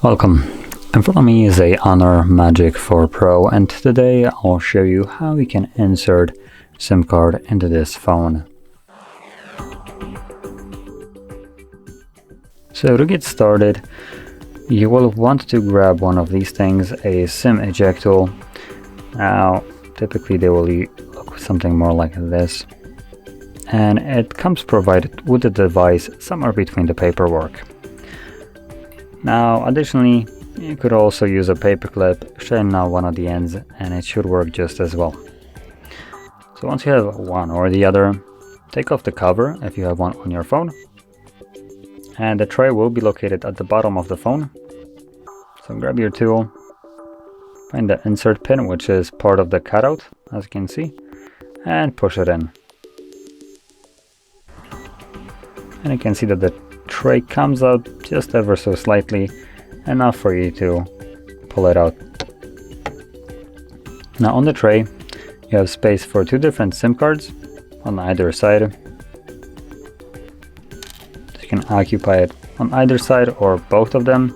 Welcome. In front of me is a HONOR Magic4 Pro, and today I'll show you how we can insert SIM card into this phone. So to get started, you will want to grab one of these things, a SIM eject tool. Now typically they will look something more like this, and it comes provided with the device somewhere between the paperwork. Now additionally, you could also use a paper clip, straighten out one of the ends, and it should work just as well. So once you have one or the other, take off the cover if you have one on your phone, and the tray will be located at the bottom of the phone. So grab your tool, find the insert pin, which is part of the cutout, as you can see, and push it in. And you can see that the tray comes out just ever so slightly, enough for you to pull it out. Now on the tray you have space for two different SIM cards on either side. So you can occupy it on either side or both of them.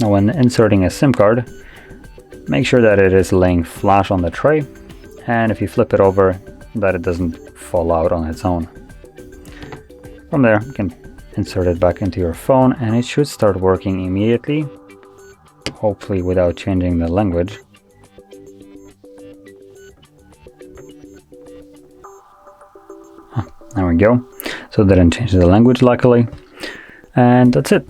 Now when inserting a SIM card, make sure that it is laying flush on the tray, and if you flip it over, that it doesn't fall out on its own. From there you can insert it back into your phone, and it should start working immediately, hopefully without changing the language. There we go. So it didn't change the language, luckily. And that's it.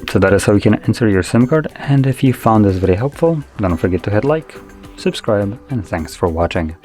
So that is how you can insert your SIM card, and if you found this video helpful, don't forget to hit like, subscribe, and thanks for watching.